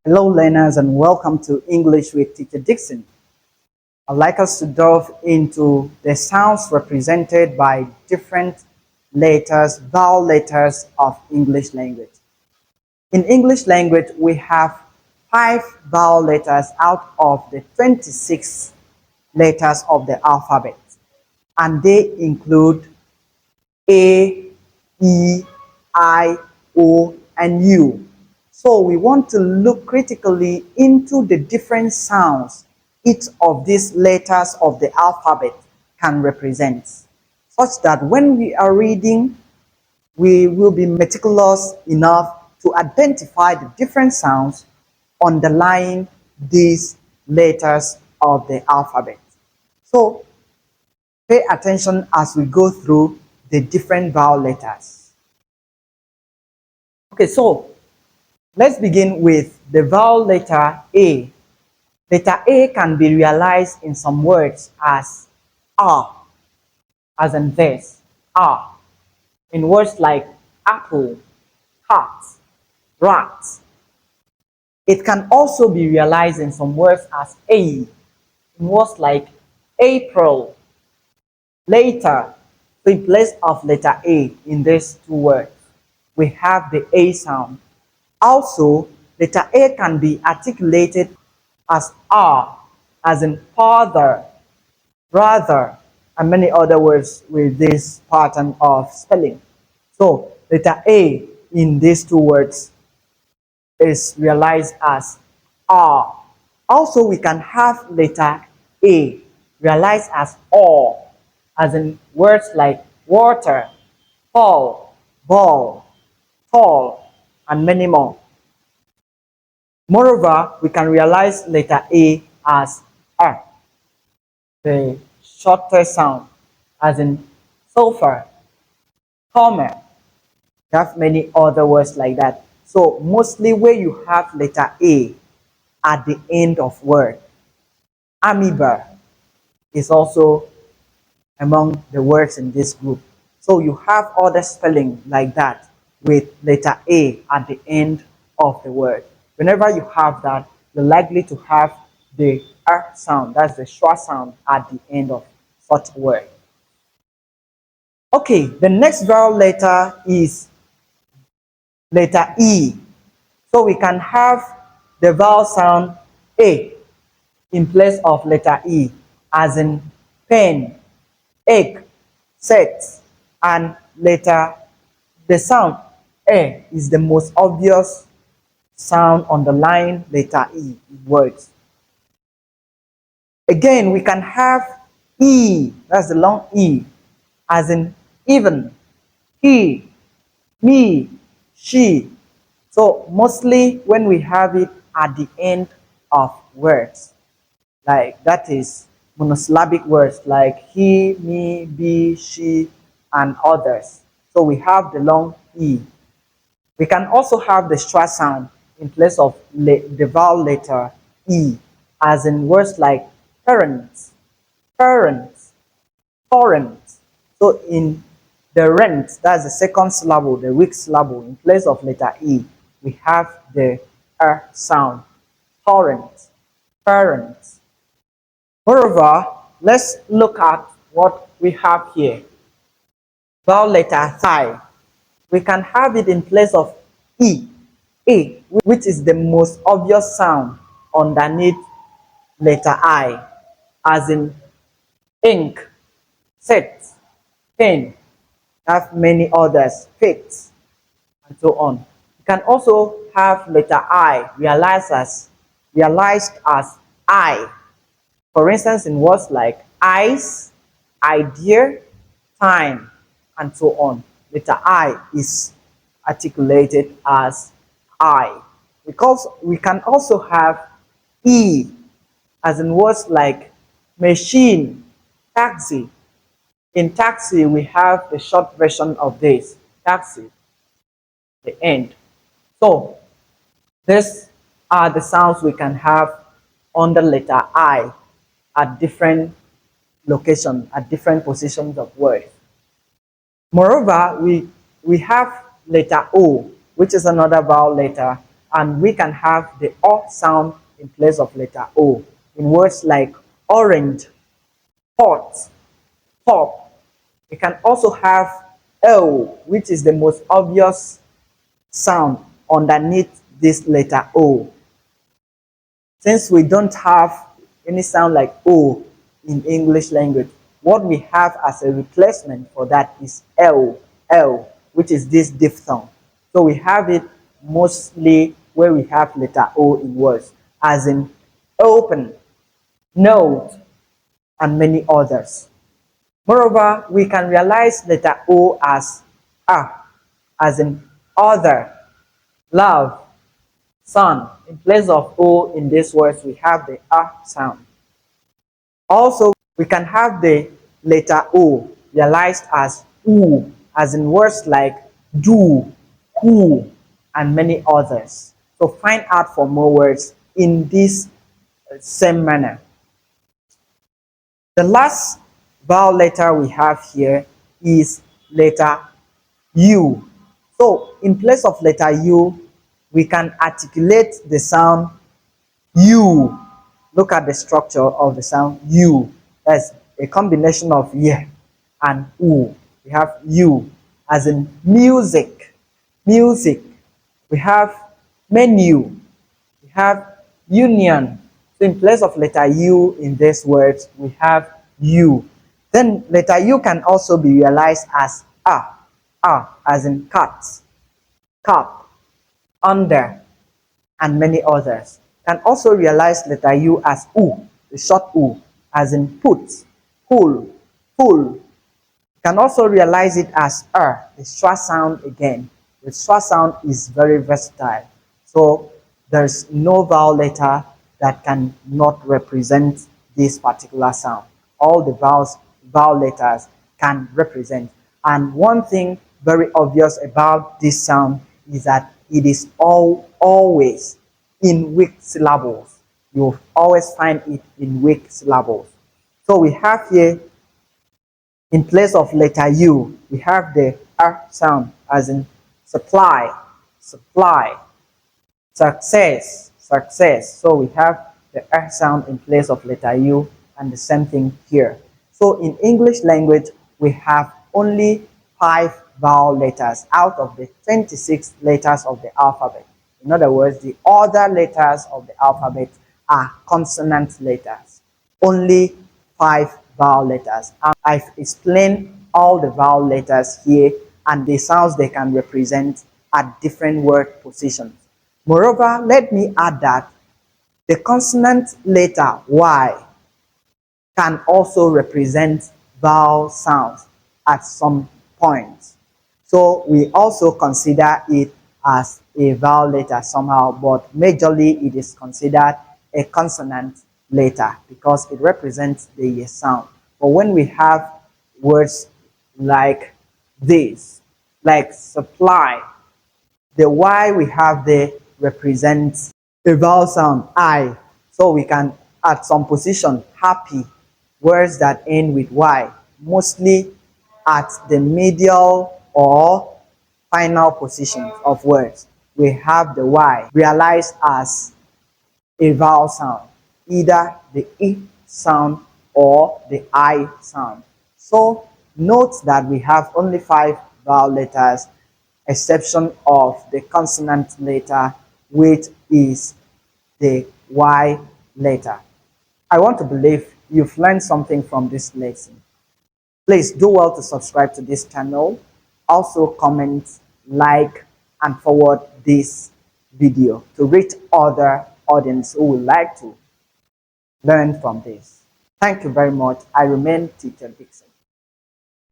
Hello, learners, and welcome to English with Teacher Dixon. I'd like us to delve into the sounds represented by different letters, vowel letters of English language. In English language, we have 5 vowel letters out of the 26 letters of the alphabet, and they include A, E, I, O, and U. So we want to look critically into the different sounds each of these letters of the alphabet can represent, such that when we are reading, we will be meticulous enough to identify the different sounds underlying these letters of the alphabet. So pay attention as we go through the different vowel letters. Okay, so let's begin with the vowel letter A. Letter A can be realized in some words as R, as in this, R, in words like apple, cat, rat. It can also be realized in some words as A, in words like April, later. So in place of letter A in these two words, we have the A sound. Also, letter A can be articulated as R, as in father, brother, and many other words with this pattern of spelling. So, letter A in these two words is realized as R. Also, we can have letter A realized as O, as in words like water, fall, ball, tall, and many more. Moreover, we can realize letter A as R, the shorter sound, as in sulfur, comma. You have many other words like that. So mostly where you have letter A at the end of word, amoeba is also among the words in this group. So you have other spelling like that with letter A at the end of the word. Whenever you have that, you're likely to have the R sound, that's the schwa sound at the end of such a word. Okay, the next vowel letter is letter E. So we can have the vowel sound A in place of letter E, as in pen, egg, set, and letter. The sound A is the most obvious sound underlying letter E in words. Again, we can have E, that's the long E, as in even, he, me, she. So mostly when we have it at the end of words, like that is monosyllabic words like he, me, be, she, and others. So we have the long E. We can also have the schwa sound in place of the vowel letter E, as in words like parents, parents, torrent. So in the rent, that's the second syllable, the weak syllable, in place of letter E, we have the R sound, torrent, parents. Moreover, let's look at what we have here. Vowel letter thigh. We can have it in place of E, A, which is the most obvious sound underneath letter I, as in ink, set, pen, have many others, fate, and so on. You can also have letter I realized as I. For instance, in words like eyes, idea, time, and so on. Letter I is articulated as I. Because we can also have E, as in words like machine, taxi. In taxi, we have the short version of this, taxi, the end. So, these are the sounds we can have under letter I at different locations, at different positions of words. Moreover, we have letter O, which is another vowel letter, and we can have the O sound in place of letter O in words like orange, hot, pop. We can also have O, which is the most obvious sound underneath this letter O. Since we don't have any sound like O in English language, what we have as a replacement for that is L, which is this diphthong. So we have it mostly where we have letter O in words, as in open, note, and many others. Moreover, we can realize letter O as A, as in other, love, sun. In place of O in these words, we have the A sound. Also, we can have the letter O realized as U, as in words like do, who, and many others. So find out for more words in this same manner. The last vowel letter we have here is letter U. So in place of letter U, we can articulate the sound U. Look at the structure of the sound U. That's a combination of Y and U. We have U as in music, music. We have menu. We have union. So in place of letter U in these words, we have U. Then letter U can also be realized as A as in cat, cup, under, and many others. Can also realize letter U as U, the short U, as in put, pull, pull. Can also realize it as the schwa sound again. The schwa sound is very versatile. So there's no vowel letter that can not represent this particular sound. All the vowel letters can represent. And one thing very obvious about this sound is that it is always in weak syllables. You'll always find it in weak syllables. So we have here, in place of letter U, we have the R sound, as in supply, supply, success, success. So we have the R sound in place of letter U, and the same thing here. So in English language, we have only 5 vowel letters out of the 26 letters of the alphabet. In other words, the other letters of the alphabet are consonant letters. Only 5 vowel letters. I've explained all the vowel letters here and the sounds they can represent at different word positions. Moreover, let me add that the consonant letter Y can also represent vowel sounds at some point. So we also consider it as a vowel letter somehow, but majorly it is considered a consonant letter because it represents the Y sound. But when we have words like this, like supply, the Y we have there represents a vowel sound, I. So we can, at some position, happy, words that end with Y, mostly at the medial or final positions of words. We have the Y realized as a vowel sound, either the I sound or the I sound. So note that we have only 5 vowel letters, exception of the consonant letter, which is the Y letter. I want to believe you've learned something from this lesson. Please do well to subscribe to this channel. Also comment, like, and forward this video to reach other audience who would like to learn from this. Thank you very much. I remain Teacher Dixon.